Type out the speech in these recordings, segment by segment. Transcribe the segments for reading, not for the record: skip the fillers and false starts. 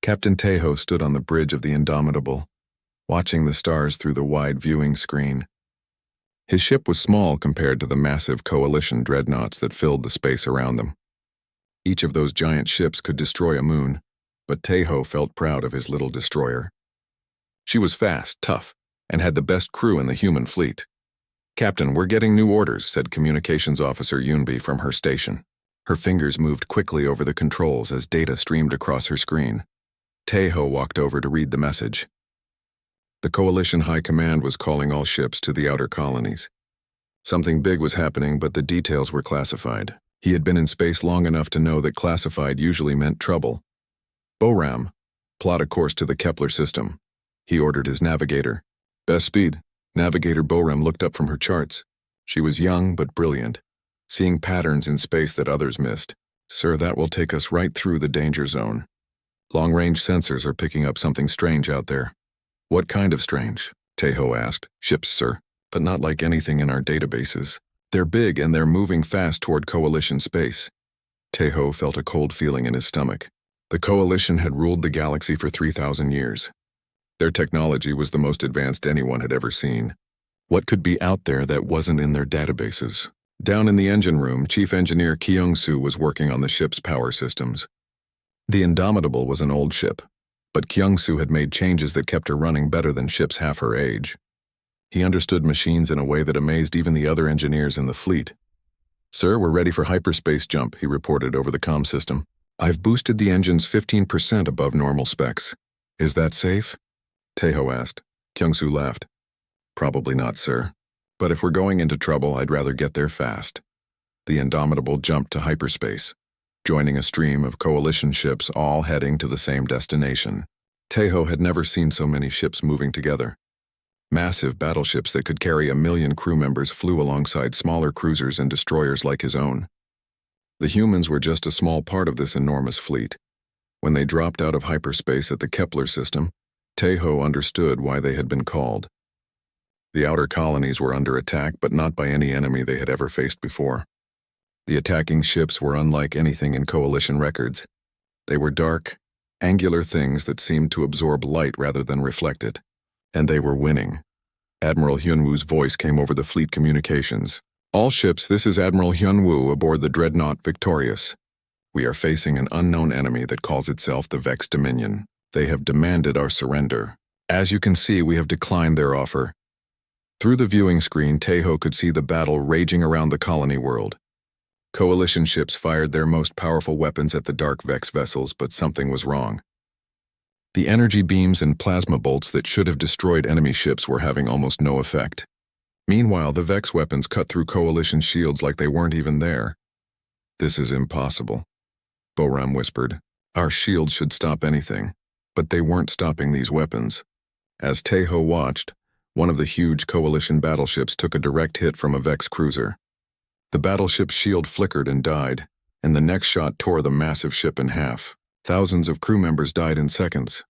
Captain Tejo stood on the bridge of the Indomitable, watching the stars through the wide viewing screen. His ship was small compared to the massive coalition dreadnoughts that filled the space around them. Each of those giant ships could destroy a moon, but Tejo felt proud of his little destroyer. She was fast, tough, and had the best crew in the human fleet. "Captain, we're getting new orders," said Communications Officer YIELDHFY from her station. Her fingers moved quickly over the controls as data streamed across her screen. Tejo walked over to read the message. The Coalition High Command was calling all ships to the outer colonies. Something big was happening, but the details were classified. He had been in space long enough to know that classified usually meant trouble. "Boram, plot a course to the Kepler system," he ordered his navigator. "Best speed." Navigator Boram looked up from her charts. She was young but brilliant, seeing patterns in space that others missed. "Sir, that will take us right through the danger zone. Long-range sensors are picking up something strange out there." "What kind of strange?" Tejo asked. "Ships, sir, but not like anything in our databases. They're big and they're moving fast toward Coalition space." Tejo felt a cold feeling in his stomach. The Coalition had ruled the galaxy for 3,000 years. Their technology was the most advanced anyone had ever seen. What could be out there that wasn't in their databases? Down in the engine room, Chief Engineer Kyung-soo was working on the ship's power systems. The Indomitable was an old ship, but Kyung-soo had made changes that kept her running better than ships half her age. He understood machines in a way that amazed even the other engineers in the fleet. "Sir, we're ready for hyperspace jump," he reported over the comm system. "I've boosted the engines 15% above normal specs. Is that safe?" Tejo asked. Kyung-soo laughed. "Probably not, sir. But if we're going into trouble, I'd rather get there fast." The Indomitable jumped to hyperspace, joining a stream of Coalition ships all heading to the same destination. Tejo had never seen so many ships moving together. Massive battleships that could carry 1,000,000 crew members flew alongside smaller cruisers and destroyers like his own. The humans were just a small part of this enormous fleet. When they dropped out of hyperspace at the Kepler system, Tejo understood why they had been called. The outer colonies were under attack, but not by any enemy they had ever faced before. The attacking ships were unlike anything in Coalition records. They were dark, angular things that seemed to absorb light rather than reflect it. And they were winning. Admiral Hyunwoo's voice came over the fleet communications. "All ships, this is Admiral Hyunwoo aboard the dreadnought Victorious. We are facing an unknown enemy that calls itself the Vex Dominion. They have demanded our surrender. As you can see, we have declined their offer." Through the viewing screen, Tejo could see the battle raging around the colony world. Coalition ships fired their most powerful weapons at the dark Vex vessels, but something was wrong. The energy beams and plasma bolts that should have destroyed enemy ships were having almost no effect. Meanwhile, the Vex weapons cut through Coalition shields like they weren't even there. "This is impossible," Boram whispered. "Our shields should stop anything, but they weren't stopping these weapons." As Tejo watched, one of the huge Coalition battleships took a direct hit from a Vex cruiser. The battleship's shield flickered and died, and the next shot tore the massive ship in half. Thousands of crew members died in seconds.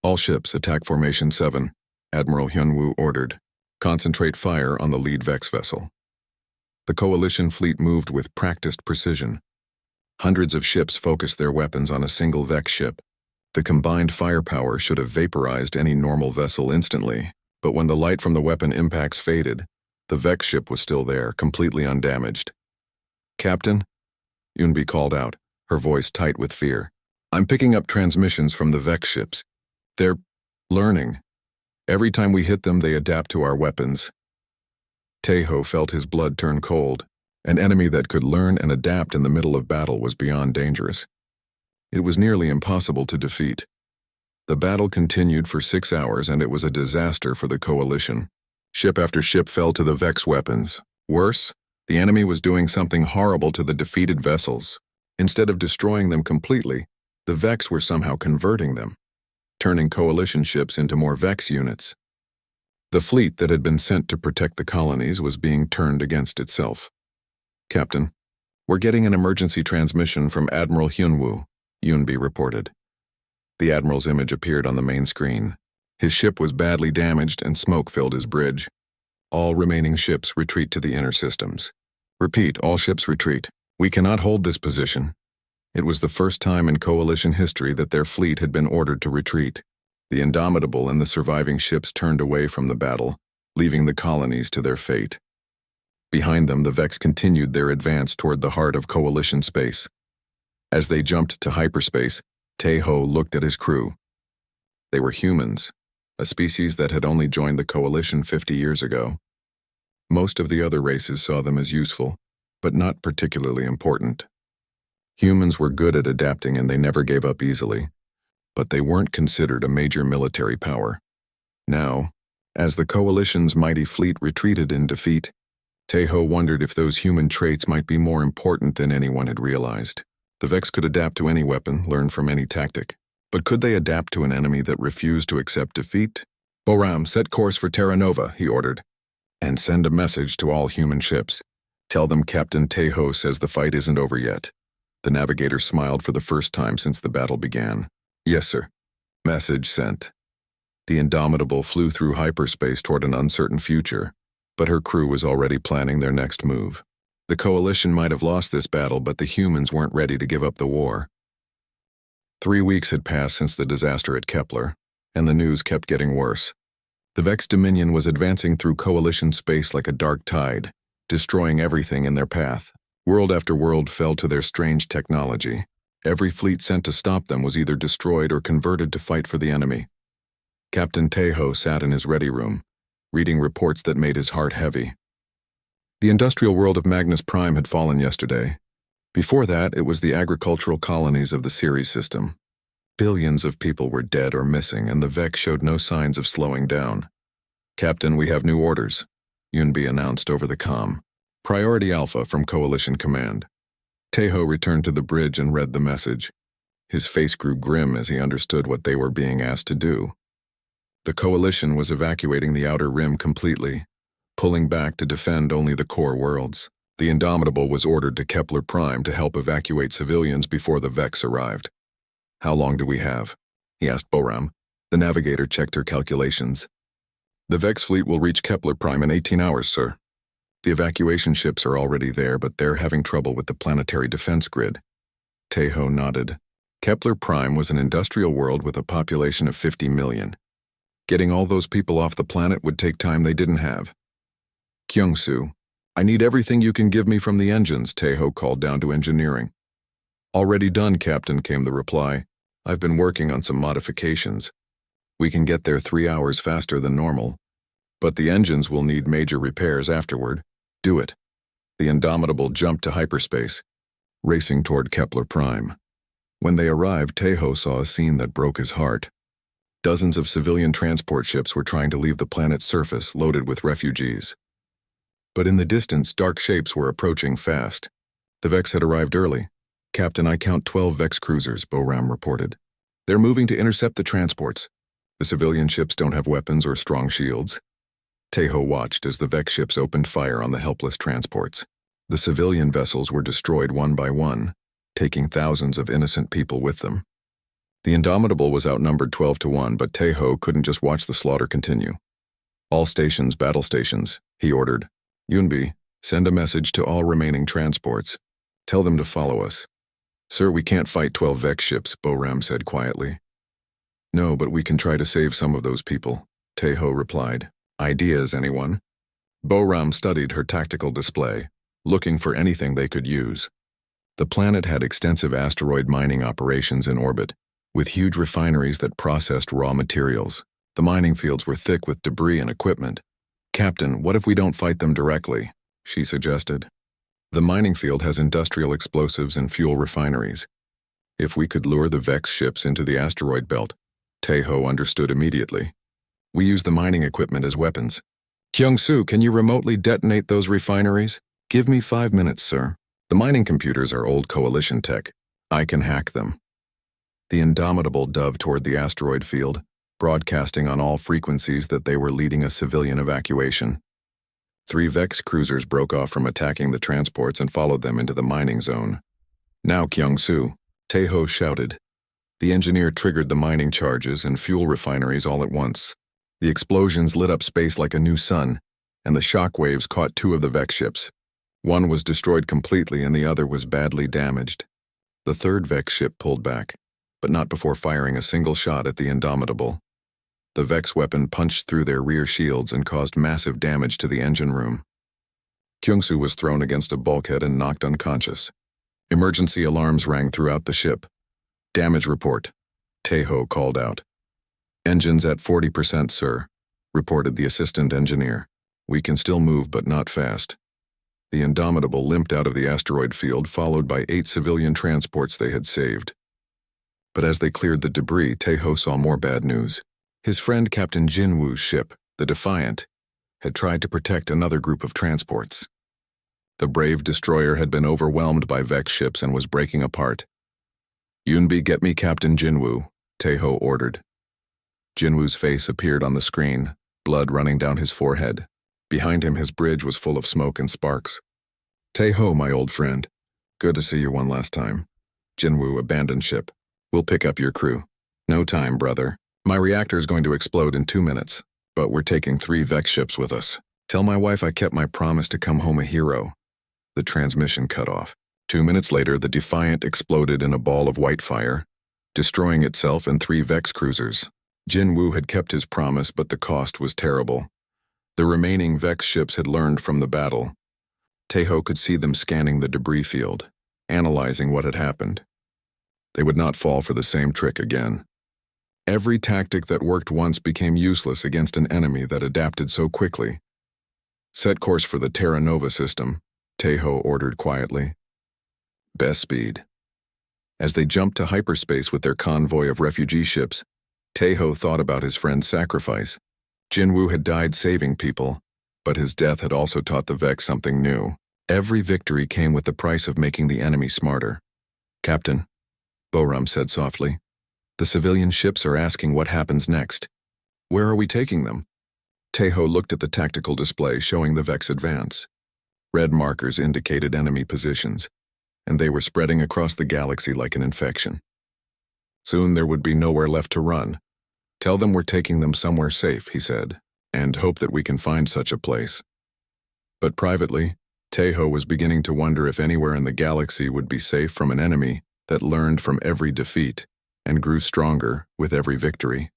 "All ships, attack Formation 7, Admiral Hyunwoo ordered. Concentrate fire on the lead Vex vessel." The Coalition fleet moved with practiced precision. Hundreds of ships focused their weapons on a single Vex ship. The combined firepower should have vaporized any normal vessel instantly, but when the light from the weapon impacts faded, the Vex ship was still there, completely undamaged. "Captain?" YIELDHFY called out, her voice tight with fear. "I'm picking up transmissions from the Vex ships. They're learning. Every time we hit them, they adapt to our weapons." Tejo felt his blood turn cold. An enemy that could learn and adapt in the middle of battle was beyond dangerous. It was nearly impossible to defeat. The battle continued for 6 hours, and it was a disaster for the Coalition. Ship after ship fell to the Vex weapons. Worse, the enemy was doing something horrible to the defeated vessels. Instead of destroying them completely, the Vex were somehow converting them, turning Coalition ships into more Vex units. The fleet that had been sent to protect the colonies was being turned against itself. "Captain, we're getting an emergency transmission from Admiral Hyunwoo," YIELDHFY reported. The Admiral's image appeared on the main screen. His ship was badly damaged and smoke filled his bridge. "All remaining ships retreat to the inner systems. Repeat, all ships retreat. We cannot hold this position." It was the first time in Coalition history that their fleet had been ordered to retreat. The Indomitable and the surviving ships turned away from the battle, leaving the colonies to their fate. Behind them, the Vex continued their advance toward the heart of Coalition space. As they jumped to hyperspace, Tae-ho looked at his crew. They were humans, a species that had only joined the Coalition 50 years ago. Most of the other races saw them as useful, but not particularly important. Humans were good at adapting and they never gave up easily, but they weren't considered a major military power. Now, as the Coalition's mighty fleet retreated in defeat, Tae-ho wondered if those human traits might be more important than anyone had realized. The Vex could adapt to any weapon, learn from any tactic. But could they adapt to an enemy that refused to accept defeat? "Boram, set course for Terra Nova," he ordered. "And send a message to all human ships. Tell them Captain Tae-ho says the fight isn't over yet." The navigator smiled for the first time since the battle began. "Yes, sir." Message sent. The Indomitable flew through hyperspace toward an uncertain future, but her crew was already planning their next move. The Coalition might have lost this battle, but the humans weren't ready to give up the war. 3 weeks had passed since the disaster at Kepler, and the news kept getting worse. The Vex Dominion was advancing through Coalition space like a dark tide, destroying everything in their path. World after world fell to their strange technology. Every fleet sent to stop them was either destroyed or converted to fight for the enemy. Captain Tae-ho sat in his ready room, reading reports that made his heart heavy. The industrial world of Magnus Prime had fallen yesterday. Before that, it was the agricultural colonies of the Ceres system. Billions of people were dead or missing, and the Vex showed no signs of slowing down. "Captain, we have new orders," Yunbi announced over the comm. "Priority Alpha from Coalition Command." Tae-ho returned to the bridge and read the message. His face grew grim as he understood what they were being asked to do. The Coalition was evacuating the Outer Rim completely, pulling back to defend only the core worlds. The Indomitable was ordered to Kepler Prime to help evacuate civilians before the Vex arrived. "How long do we have?" he asked Boram. The navigator checked her calculations. "The Vex fleet will reach Kepler Prime in 18 hours, sir. The evacuation ships are already there, but they're having trouble with the planetary defense grid." Tae-ho nodded. Kepler Prime was an industrial world with a population of 50 million. Getting all those people off the planet would take time they didn't have. "Kyung-soo, I need everything you can give me from the engines," Tae-ho called down to engineering. "Already done, Captain," came the reply. "I've been working on some modifications. We can get there 3 hours faster than normal, but the engines will need major repairs afterward." "Do it." The Indomitable jumped to hyperspace, racing toward Kepler Prime. When they arrived, Tae-ho saw a scene that broke his heart. Dozens of civilian transport ships were trying to leave the planet's surface loaded with refugees. But in the distance, dark shapes were approaching fast. The Vex had arrived early. "Captain, I count 12 Vex cruisers," Boram reported. "They're moving to intercept the transports. The civilian ships don't have weapons or strong shields." Tae-ho watched as the Vex ships opened fire on the helpless transports. The civilian vessels were destroyed one by one, taking thousands of innocent people with them. The Indomitable was outnumbered 12 to 1, but Tae-ho couldn't just watch the slaughter continue. "All stations, battle stations," he ordered. "Yunbi, send a message to all remaining transports. Tell them to follow us." "Sir, we can't fight 12 Vex ships," Boram said quietly. "No, but we can try to save some of those people," Tae-ho replied. "Ideas, anyone?" Boram studied her tactical display, looking for anything they could use. The planet had extensive asteroid mining operations in orbit, with huge refineries that processed raw materials. The mining fields were thick with debris and equipment. "Captain, what if we don't fight them directly?" she suggested. "The mining field has industrial explosives and fuel refineries. If we could lure the Vex ships into the asteroid belt," Tae-ho understood immediately. "We use the mining equipment as weapons." "Kyung-soo, can you remotely detonate those refineries?" "Give me 5 minutes, sir. The mining computers are old Coalition tech. I can hack them." The Indomitable dove toward the asteroid field, broadcasting on all frequencies that they were leading a civilian evacuation. 3 Vex cruisers broke off from attacking the transports and followed them into the mining zone. "Now, Kyung-soo," Tae-ho shouted. The engineer triggered the mining charges and fuel refineries all at once. The explosions lit up space like a new sun, and the shock waves caught 2 of the Vex ships. One was destroyed completely and the other was badly damaged. The third Vex ship pulled back, but not before firing a single shot at the Indomitable. The Vex weapon punched through their rear shields and caused massive damage to the engine room. Kyungsu was thrown against a bulkhead and knocked unconscious. Emergency alarms rang throughout the ship. "Damage report," Taeho called out. "Engines at 40%, sir," reported the assistant engineer. "We can still move, but not fast." The Indomitable limped out of the asteroid field, followed by 8 civilian transports they had saved. But as they cleared the debris, Taeho saw more bad news. His friend Captain Jinwoo's ship, the Defiant, had tried to protect another group of transports. The brave destroyer had been overwhelmed by Vex ships and was breaking apart. "Yunbi, get me Captain Jinwoo," Taeho ordered. Jinwoo's face appeared on the screen, blood running down his forehead. Behind him, his bridge was full of smoke and sparks. "Taeho, my old friend. Good to see you one last time." Jinwoo abandoned ship. "We'll pick up your crew." "No time, brother. My reactor is going to explode in 2 minutes, but we're taking 3 Vex ships with us. Tell my wife I kept my promise to come home a hero." The transmission cut off. 2 minutes later, the Defiant exploded in a ball of white fire, destroying itself and 3 Vex cruisers. Jinwoo had kept his promise, but the cost was terrible. The remaining Vex ships had learned from the battle. Taeho could see them scanning the debris field, analyzing what had happened. They would not fall for the same trick again. Every tactic that worked once became useless against an enemy that adapted so quickly. "Set course for the Terra Nova system," Taeho ordered quietly. "Best speed." As they jumped to hyperspace with their convoy of refugee ships, Taeho thought about his friend's sacrifice. Jinwoo had died saving people, but his death had also taught the Vex something new. Every victory came with the price of making the enemy smarter. "Captain," Boram said softly, "the civilian ships are asking what happens next. Where are we taking them?" Taeho looked at the tactical display showing the Vex advance. Red markers indicated enemy positions, and they were spreading across the galaxy like an infection. Soon there would be nowhere left to run. "Tell them we're taking them somewhere safe," he said, "and hope that we can find such a place." But privately, Taeho was beginning to wonder if anywhere in the galaxy would be safe from an enemy that learned from every defeat and grew stronger with every victory.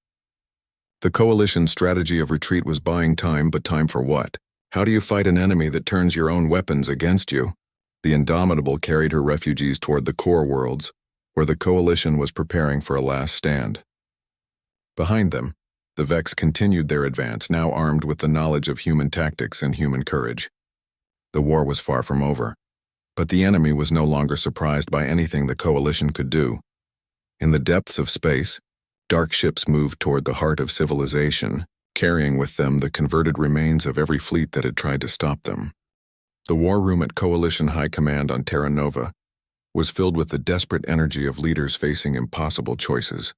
The coalition's strategy of retreat was buying time, but time for what? How do you fight an enemy that turns your own weapons against you? The Indomitable carried her refugees toward the core worlds, where the coalition was preparing for a last stand. Behind them, the Vex continued their advance, now armed with the knowledge of human tactics and human courage. The war was far from over, but the enemy was no longer surprised by anything the coalition could do. In the depths of space, dark ships moved toward the heart of civilization, carrying with them the converted remains of every fleet that had tried to stop them. The war room at Coalition High Command on Terra Nova was filled with the desperate energy of leaders facing impossible choices.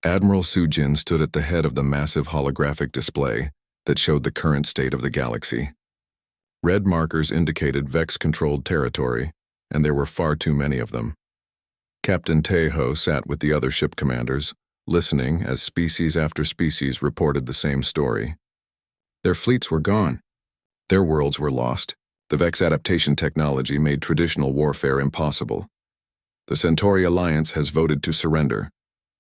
Admiral Sujin stood at the head of the massive holographic display that showed the current state of the galaxy. Red markers indicated Vex-controlled territory, and there were far too many of them. Captain Taeho sat with the other ship commanders, listening as species after species reported the same story. Their fleets were gone. Their worlds were lost. The Vex adaptation technology made traditional warfare impossible. "The Centauri Alliance has voted to surrender,"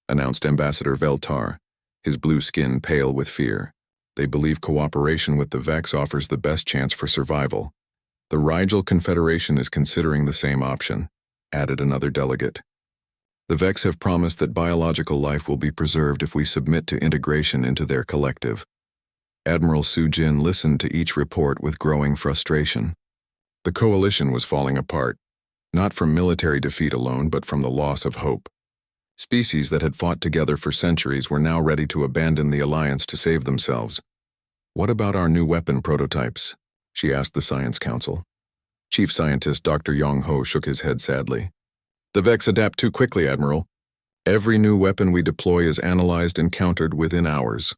announced Ambassador Veltar, his blue skin pale with fear. "They believe cooperation with the Vex offers the best chance for survival." "The Rigel Confederation is considering the same option," added another delegate. "The Vex have promised that biological life will be preserved if we submit to integration into their collective." Admiral Sujin listened to each report with growing frustration. The coalition was falling apart, not from military defeat alone, but from the loss of hope. Species that had fought together for centuries were now ready to abandon the alliance to save themselves. "What about our new weapon prototypes?" she asked the Science Council. Chief Scientist Dr. Yong-ho shook his head sadly. "The Vex adapt too quickly, Admiral. Every new weapon we deploy is analyzed and countered within hours.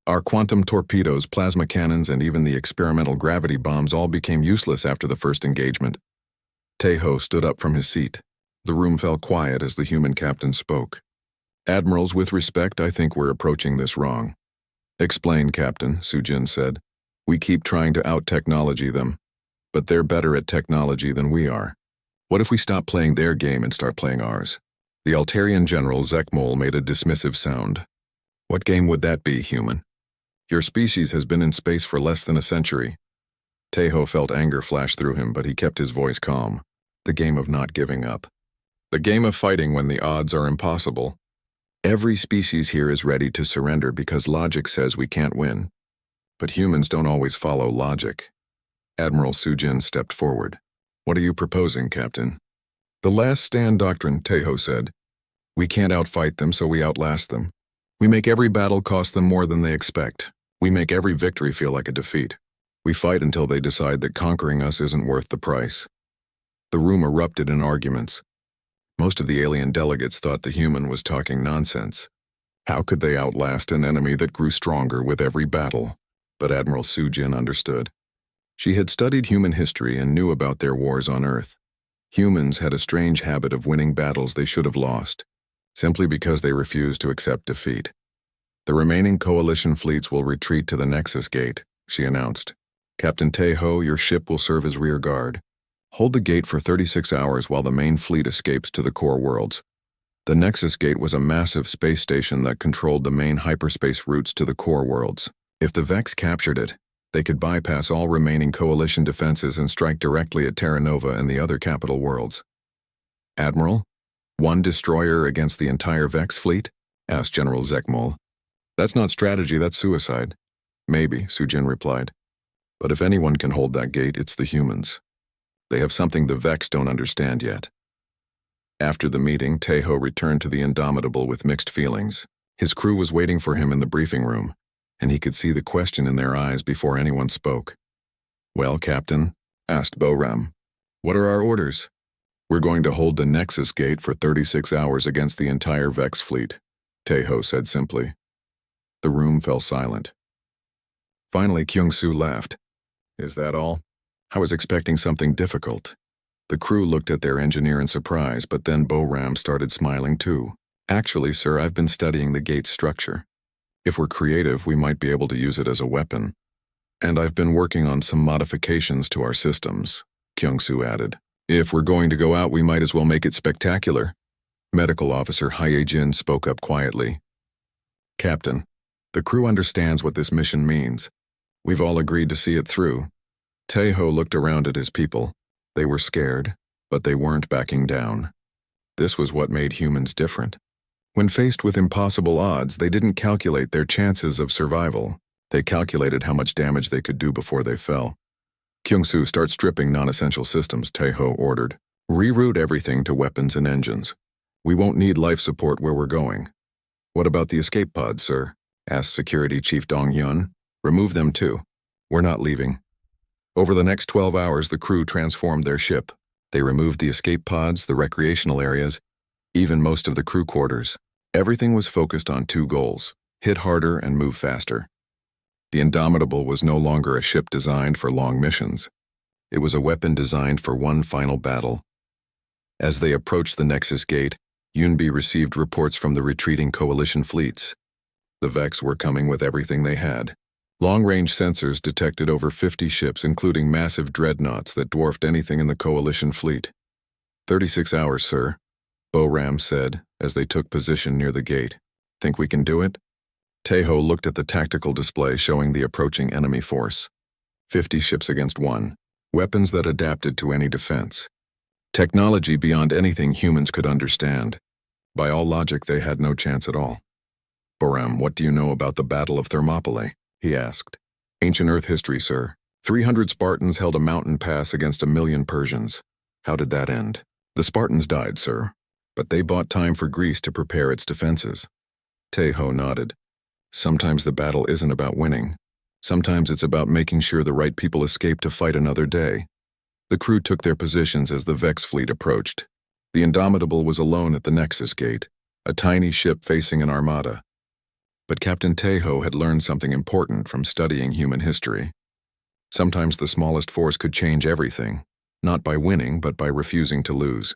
Our quantum torpedoes, plasma cannons, and even the experimental gravity bombs all became useless after the first engagement." Taeho stood up from his seat. The room fell quiet as the human captain spoke. "Admirals, with respect, I think we're approaching this wrong." "Explain, Captain," Sujin said. "We keep trying to out-technology them, but they're better at technology than we are." What if we stop playing their game and start playing ours? The Altarian general Zekmol made a dismissive sound. What game would that be, human? Your species has been in space for less than a century. Tejo felt anger flash through him, but he kept his voice calm. The game of not giving up. The game of fighting when the odds are impossible. Every species here is ready to surrender because logic says we can't win. But humans don't always follow logic. Admiral Sujin stepped forward. What are you proposing, Captain? The last stand doctrine, Tejo said. We can't outfight them, so we outlast them. We make every battle cost them more than they expect. We make every victory feel like a defeat. We fight until they decide that conquering us isn't worth the price. The room erupted in arguments. Most of the alien delegates thought the human was talking nonsense. How could they outlast an enemy that grew stronger with every battle? But Admiral Sujin understood. She had studied human history and knew about their wars on Earth. Humans had a strange habit of winning battles they should have lost, simply because they refused to accept defeat. The remaining coalition fleets will retreat to the Nexus Gate, she announced. Captain Tejo, your ship will serve as rear guard. Hold the gate for 36 hours while the main fleet escapes to the core worlds. The Nexus Gate was a massive space station that controlled the main hyperspace routes to the core worlds. If the Vex captured it, they could bypass all remaining coalition defenses and strike directly at Terra Nova and the other capital worlds. Admiral, one destroyer against the entire Vex fleet? Asked General Zekmol. That's not strategy, that's suicide. Maybe, Sujin replied. But if anyone can hold that gate, it's the humans. They have something the Vex don't understand yet. After the meeting, Tejo returned to the Indomitable with mixed feelings. His crew was waiting for him in the briefing room, and he could see the question in their eyes before anyone spoke. Well, Captain, asked Boram, what are our orders? We're going to hold the Nexus Gate for 36 hours against the entire Vex fleet, Tejo said simply. The room fell silent. Finally, Kyung-Soo laughed. Is that all? I was expecting something difficult. The crew looked at their engineer in surprise, but then Boram started smiling too. Actually, sir, I've been studying the gate's structure. If we're creative, we might be able to use it as a weapon. And I've been working on some modifications to our systems, Kyung-Soo added. If we're going to go out, we might as well make it spectacular. Medical Officer Hye-Jin spoke up quietly. Captain, the crew understands what this mission means. We've all agreed to see it through. Tejo looked around at his people. They were scared, but they weren't backing down. This was what made humans different. When faced with impossible odds, they didn't calculate their chances of survival. They calculated how much damage they could do before they fell. Kyung-Soo, start stripping non-essential systems, Tejo ordered. Reroute everything to weapons and engines. We won't need life support where we're going. What about the escape pods, sir? Asked Security Chief Dong-Hyun. Remove them too. We're not leaving. Over the next 12 hours, the crew transformed their ship. They removed the escape pods, the recreational areas, even most of the crew quarters. Everything was focused on two goals: hit harder and move faster. The Indomitable was no longer a ship designed for long missions. It was a weapon designed for one final battle. As they approached the Nexus Gate, Yunbi received reports from the retreating coalition fleets. The Vex were coming with everything they had. Long-range sensors detected over 50 ships, including massive dreadnoughts that dwarfed anything in the coalition fleet. 36 hours, sir, Boram said as they took position near the gate. Think we can do it? Tejo looked at the tactical display showing the approaching enemy force. 50 ships against one. Weapons that adapted to any defense. Technology beyond anything humans could understand. By all logic, they had no chance at all. Boram, what do you know about the Battle of Thermopylae? He asked. Ancient Earth history, sir. 300 Spartans held a mountain pass against 1,000,000 Persians. How did that end? The Spartans died, sir, but they bought time for Greece to prepare its defenses. Tejo nodded. Sometimes the battle isn't about winning. Sometimes it's about making sure the right people escape to fight another day. The crew took their positions as the Vex fleet approached. The Indomitable was alone at the Nexus Gate, a tiny ship facing an armada. But Captain Tejo had learned something important from studying human history. Sometimes the smallest force could change everything, not by winning, but by refusing to lose.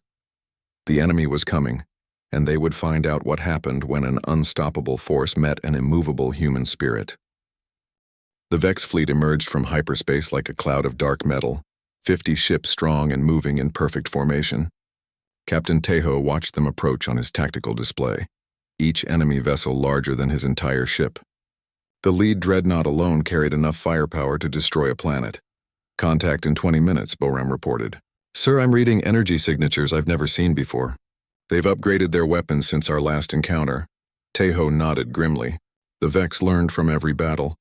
The enemy was coming, and they would find out what happened when an unstoppable force met an immovable human spirit. The Vex fleet emerged from hyperspace like a cloud of dark metal, 50 ships strong and moving in perfect formation. Captain Tejo watched them approach on his tactical display, each enemy vessel larger than his entire ship. The lead dreadnought alone carried enough firepower to destroy a planet. Contact in 20 minutes, Boram reported. Sir, I'm reading energy signatures I've never seen before. They've upgraded their weapons since our last encounter. Tejo nodded grimly. The Vex learned from every battle,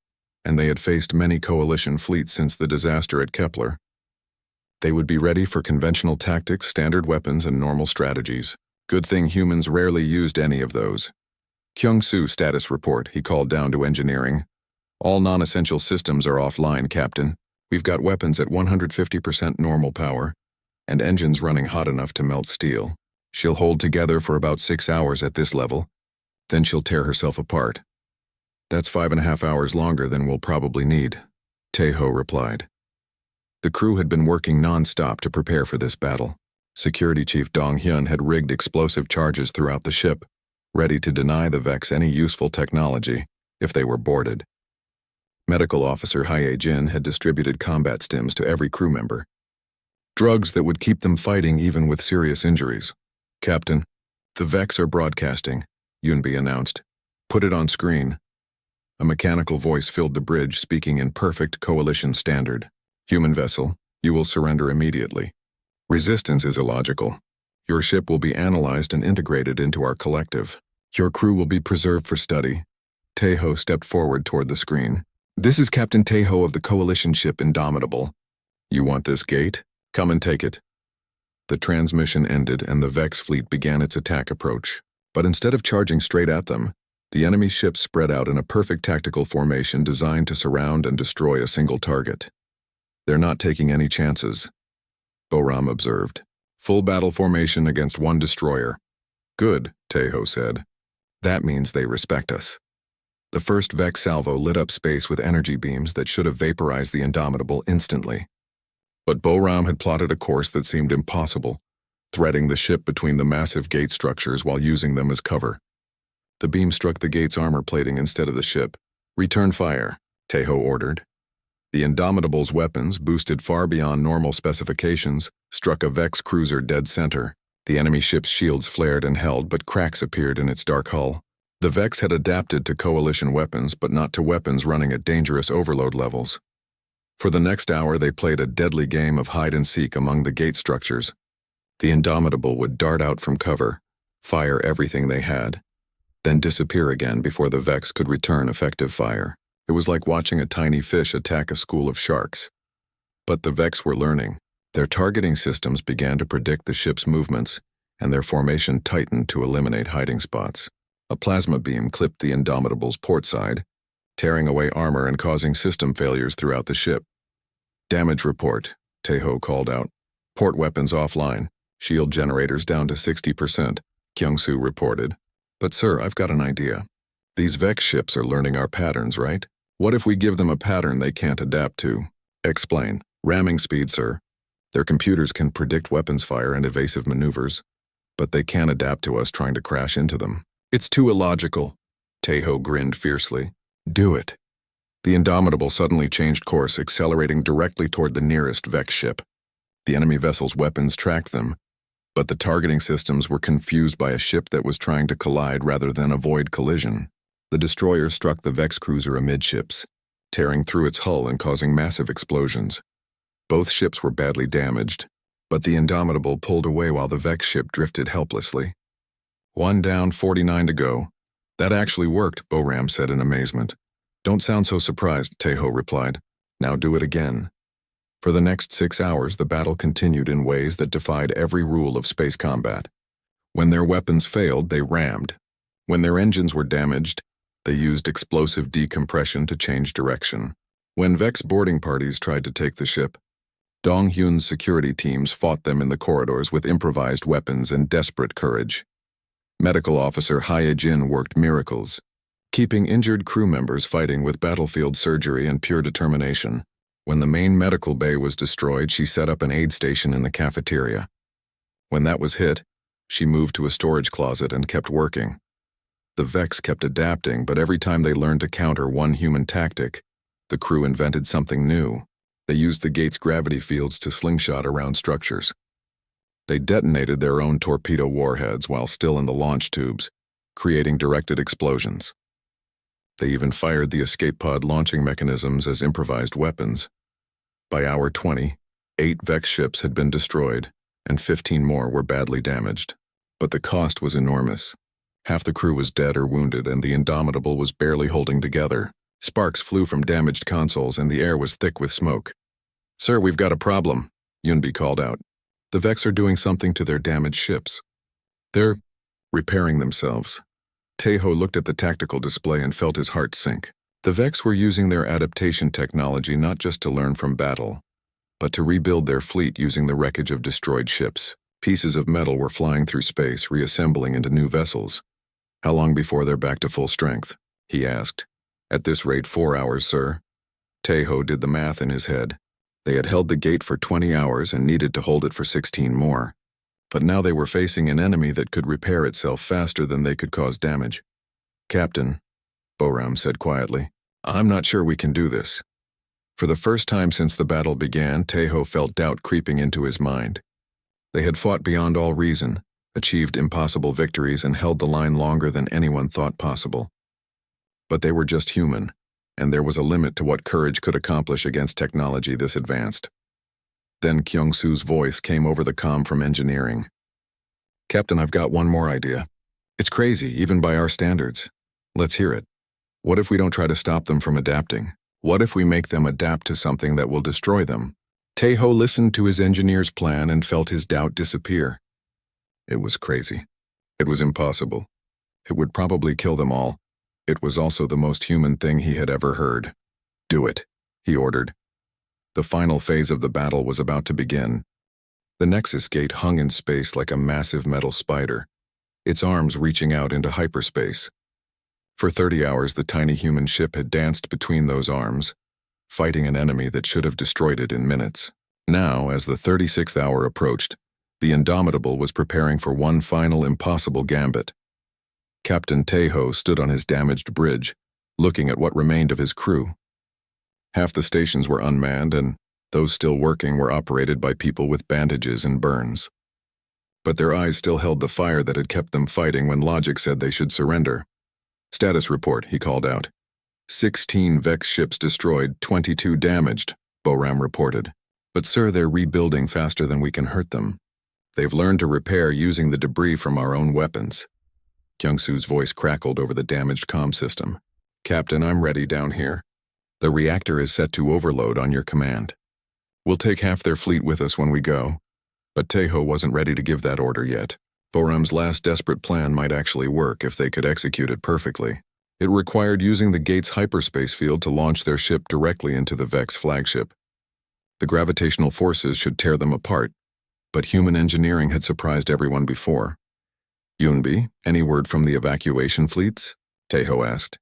and they had faced many coalition fleets since the disaster at Kepler. They would be ready for conventional tactics, standard weapons, and normal strategies. Good thing humans rarely used any of those. Kyung-Soo status report, he called down to engineering. All non-essential systems are offline, Captain. We've got weapons at 150% normal power, and engines running hot enough to melt steel. She'll hold together for about 6 hours at this level, then she'll tear herself apart. That's 5.5 hours longer than we'll probably need, Tejo replied. The crew had been working non-stop to prepare for this battle. Security Chief Dong-hyun had rigged explosive charges throughout the ship, ready to deny the Vex any useful technology if they were boarded. Medical Officer Hye-jin had distributed combat stims to every crew member. Drugs that would keep them fighting even with serious injuries. Captain, the Vex are broadcasting, Yunbi announced. Put it on screen. A mechanical voice filled the bridge, speaking in perfect coalition standard. Human vessel, you will surrender immediately. Resistance is illogical. Your ship will be analyzed and integrated into our collective. Your crew will be preserved for study. Tejo stepped forward toward the screen. This is Captain Tejo of the coalition ship Indomitable. You want this gate? Come and take it. The transmission ended and the Vex fleet began its attack approach. But instead of charging straight at them, the enemy ships spread out in a perfect tactical formation designed to surround and destroy a single target. They're not taking any chances, Boram observed. Full battle formation against one destroyer. Good, Tejo said. That means they respect us. The first Vex salvo lit up space with energy beams that should have vaporized the Indomitable instantly. But Boram had plotted a course that seemed impossible, threading the ship between the massive gate structures while using them as cover. The beam struck the gate's armor plating instead of the ship. Return fire, Tejo ordered. The Indomitable's weapons, boosted far beyond normal specifications, struck a Vex cruiser dead center. The enemy ship's shields flared and held, but cracks appeared in its dark hull. The Vex had adapted to coalition weapons, but not to weapons running at dangerous overload levels. For the next hour, they played a deadly game of hide-and-seek among the gate structures. The Indomitable would dart out from cover, fire everything they had, then disappear again before the Vex could return effective fire. It was like watching a tiny fish attack a school of sharks. But the Vex were learning. Their targeting systems began to predict the ship's movements, and their formation tightened to eliminate hiding spots. A plasma beam clipped the Indomitable's port side, tearing away armor and causing system failures throughout the ship. Damage report, Tejo called out. Port weapons offline. Shield generators down to 60%, Kyung-Soo reported. But sir, I've got an idea. These Vex ships are learning our patterns, right? What if we give them a pattern they can't adapt to? Explain. Ramming speed, sir. Their computers can predict weapons fire and evasive maneuvers, but they can't adapt to us trying to crash into them. It's too illogical. Tejo grinned fiercely. Do it. The Indomitable suddenly changed course, accelerating directly toward the nearest Vex ship. The enemy vessel's weapons tracked them, but the targeting systems were confused by a ship that was trying to collide rather than avoid collision. The destroyer struck the Vex cruiser amidships, tearing through its hull and causing massive explosions. Both ships were badly damaged, but the Indomitable pulled away while the Vex ship drifted helplessly. 1 down, 49 to go. That actually worked, Boram said in amazement. Don't sound so surprised, Tejo replied. Now do it again. For the next 6 hours, the battle continued in ways that defied every rule of space combat. When their weapons failed, they rammed. When their engines were damaged, they used explosive decompression to change direction. When Vex boarding parties tried to take the ship, Dong-hyun's security teams fought them in the corridors with improvised weapons and desperate courage. Medical Officer Hye-jin worked miracles, keeping injured crew members fighting with battlefield surgery and pure determination. When the main medical bay was destroyed, she set up an aid station in the cafeteria. When that was hit, she moved to a storage closet and kept working. The Vex kept adapting, but every time they learned to counter one human tactic, the crew invented something new. They used the gate's gravity fields to slingshot around structures. They detonated their own torpedo warheads while still in the launch tubes, creating directed explosions. They even fired the escape pod launching mechanisms as improvised weapons. By hour 20, 8 Vex ships had been destroyed, and 15 more were badly damaged. But the cost was enormous. Half the crew was dead or wounded, and the Indomitable was barely holding together. Sparks flew from damaged consoles, and the air was thick with smoke. "Sir, we've got a problem," Yunbi called out. "The Vex are doing something to their damaged ships. They're repairing themselves." Taeho looked at the tactical display and felt his heart sink. The Vex were using their adaptation technology not just to learn from battle, but to rebuild their fleet using the wreckage of destroyed ships. Pieces of metal were flying through space, reassembling into new vessels. "How long before they're back to full strength?" he asked. "At this rate, 4 hours, sir." Taeho did the math in his head. They had held the gate for 20 hours and needed to hold it for 16 more. But now they were facing an enemy that could repair itself faster than they could cause damage. "Captain," Boram said quietly, "I'm not sure we can do this." For the first time since the battle began, Taeho felt doubt creeping into his mind. They had fought beyond all reason, achieved impossible victories, and held the line longer than anyone thought possible. But they were just human, and there was a limit to what courage could accomplish against technology this advanced. Then Kyung-Soo's voice came over the comm from engineering. "Captain, I've got one more idea. It's crazy, even by our standards. Let's hear it. What if we don't try to stop them from adapting? What if we make them adapt to something that will destroy them?" Taeho listened to his engineer's plan and felt his doubt disappear. It was crazy. It was impossible. It would probably kill them all. It was also the most human thing he had ever heard. "Do it," he ordered. The final phase of the battle was about to begin. The Nexus Gate hung in space like a massive metal spider, its arms reaching out into hyperspace. For 30 hours, the tiny human ship had danced between those arms, fighting an enemy that should have destroyed it in minutes. Now, as the 36th hour approached, the Indomitable was preparing for one final impossible gambit. Captain Taeho stood on his damaged bridge, looking at what remained of his crew. Half the stations were unmanned, and those still working were operated by people with bandages and burns. But their eyes still held the fire that had kept them fighting when logic said they should surrender. "Status report," he called out. 16 Vex ships destroyed, 22 damaged, Boram reported. "But sir, they're rebuilding faster than we can hurt them. They've learned to repair using the debris from our own weapons." Kyung-Soo's voice crackled over the damaged comm system. "Captain, I'm ready down here. The reactor is set to overload on your command. We'll take half their fleet with us when we go." But Taeho wasn't ready to give that order yet. Boram's last desperate plan might actually work if they could execute it perfectly. It required using the gate's hyperspace field to launch their ship directly into the Vex flagship. The gravitational forces should tear them apart, but human engineering had surprised everyone before. "Yunbi, any word from the evacuation fleets?" Taeho asked.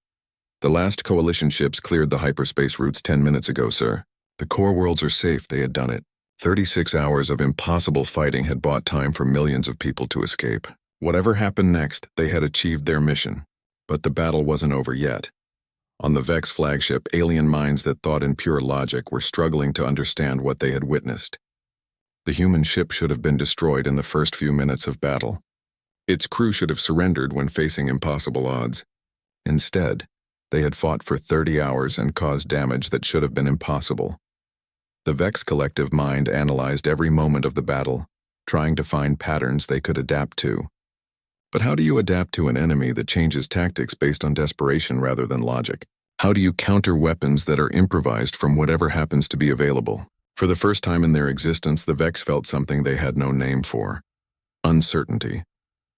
"The last coalition ships cleared the hyperspace routes 10 minutes ago, sir. The core worlds are safe, they had done it. 36 hours of impossible fighting had bought time for millions of people to escape. Whatever happened next, they had achieved their mission. But the battle wasn't over yet. On the Vex flagship, alien minds that thought in pure logic were struggling to understand what they had witnessed. The human ship should have been destroyed in the first few minutes of battle. Its crew should have surrendered when facing impossible odds. Instead, they had fought for 30 hours and caused damage that should have been impossible. The Vex collective mind analyzed every moment of the battle, trying to find patterns they could adapt to. But how do you adapt to an enemy that changes tactics based on desperation rather than logic? How do you counter weapons that are improvised from whatever happens to be available? For the first time in their existence, the Vex felt something they had no name for: uncertainty.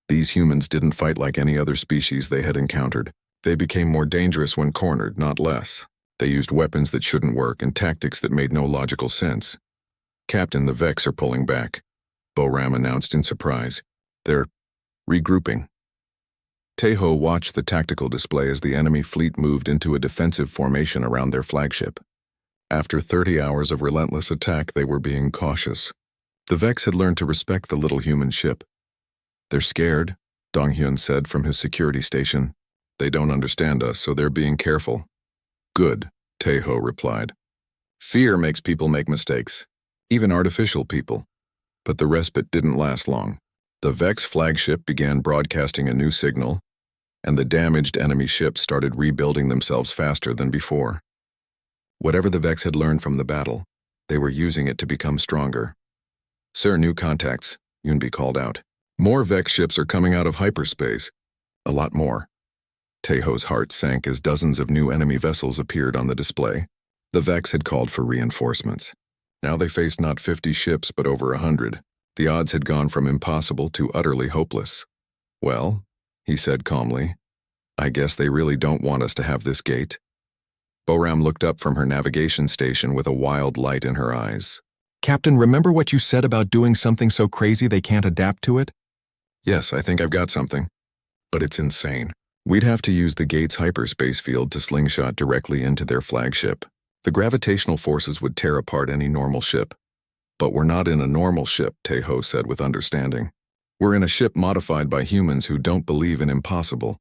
These humans didn't fight like any other species they had encountered. They became more dangerous when cornered, not less. They used weapons that shouldn't work and tactics that made no logical sense. "Captain, the Vex are pulling back," Boram announced in surprise. "They're regrouping." Taeho watched the tactical display as the enemy fleet moved into a defensive formation around their flagship. After 30 hours of relentless attack, they were being cautious. The Vex had learned to respect the little human ship. "They're scared," Dong-hyun said from his security station. "They don't understand us, so they're being careful." "Good," Taeho replied. Fear makes people make mistakes, even artificial people. But the respite didn't last long. The Vex flagship began broadcasting a new signal, and the damaged enemy ships started rebuilding themselves faster than before. Whatever the Vex had learned from the battle, they were using it to become stronger. "Sir, new contacts," Yunbi called out. "More Vex ships are coming out of hyperspace. A lot more." Taeho's heart sank as dozens of new enemy vessels appeared on the display. The Vex had called for reinforcements. Now they faced not 50 ships but over 100. The odds had gone from impossible to utterly hopeless. "Well," he said calmly, "I guess they really don't want us to have this gate." Boram looked up from her navigation station with a wild light in her eyes. "Captain, remember what you said about doing something so crazy they can't adapt to it?" "Yes, I think I've got something. But it's insane. We'd have to use the gate's hyperspace field to slingshot directly into their flagship. The gravitational forces would tear apart any normal ship. But we're not in a normal ship," Taeho said with understanding. "We're in a ship modified by humans who don't believe in impossible.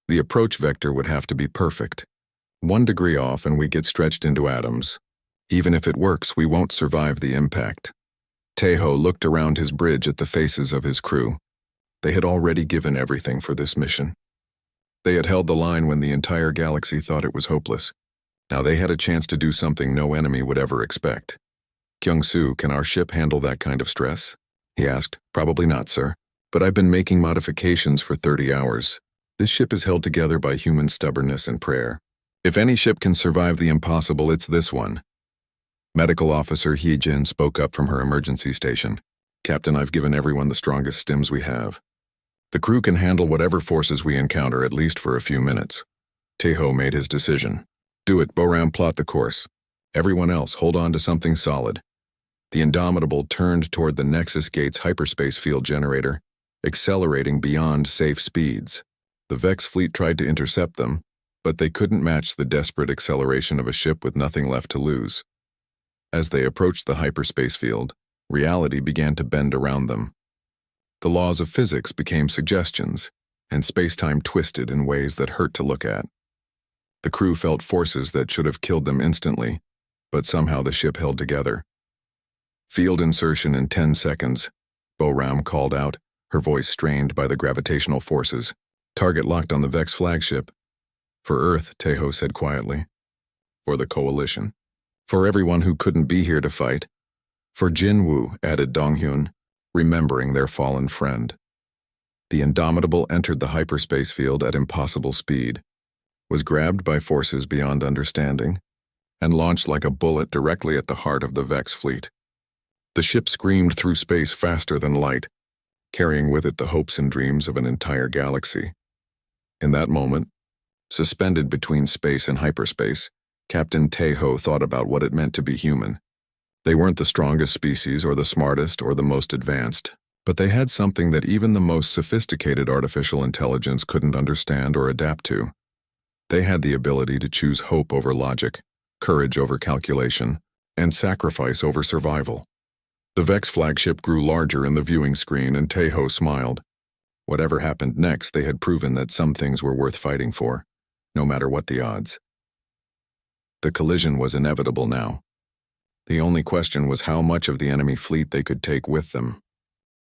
The approach vector would have to be perfect. 1 degree off and we get stretched into atoms. Even if it works, we won't survive the impact." Taeho looked around his bridge at the faces of his crew. They had already given everything for this mission. They had held the line when the entire galaxy thought it was hopeless. Now they had a chance to do something no enemy would ever expect. "Kyung-soo, can our ship handle that kind of stress?" he asked. "Probably not, sir. But I've been making modifications for 30 hours. This ship is held together by human stubbornness and prayer. If any ship can survive the impossible, it's this one." Medical Officer Hee-jin spoke up from her emergency station. "Captain, I've given everyone the strongest stims we have. The crew can handle whatever forces we encounter, at least for a few minutes." Taeho made his decision. "Do it, Boram, plot the course. Everyone else, hold on to something solid." The Indomitable turned toward the Nexus Gate's hyperspace field generator, accelerating beyond safe speeds. The Vex fleet tried to intercept them, but they couldn't match the desperate acceleration of a ship with nothing left to lose. As they approached the hyperspace field, reality began to bend around them. The laws of physics became suggestions, and space-time twisted in ways that hurt to look at. The crew felt forces that should have killed them instantly, but somehow the ship held together. "Field insertion in 10 seconds, Boram called out, her voice strained by the gravitational forces. "Target locked on the Vex flagship." "For Earth," Taeho said quietly. "For the Coalition. For everyone who couldn't be here to fight." "For Jinwoo," added Donghyun, remembering their fallen friend. The Indomitable entered the hyperspace field at impossible speed, was grabbed by forces beyond understanding, and launched like a bullet directly at the heart of the Vex fleet. The ship screamed through space faster than light, carrying with it the hopes and dreams of an entire galaxy. In that moment, suspended between space and hyperspace, Captain Taeho thought about what it meant to be human. They weren't the strongest species or the smartest or the most advanced, but they had something that even the most sophisticated artificial intelligence couldn't understand or adapt to. They had the ability to choose hope over logic, courage over calculation, and sacrifice over survival. The Vex flagship grew larger in the viewing screen, and Taeho smiled. Whatever happened next, they had proven that some things were worth fighting for, no matter what the odds. The collision was inevitable now. The only question was how much of the enemy fleet they could take with them.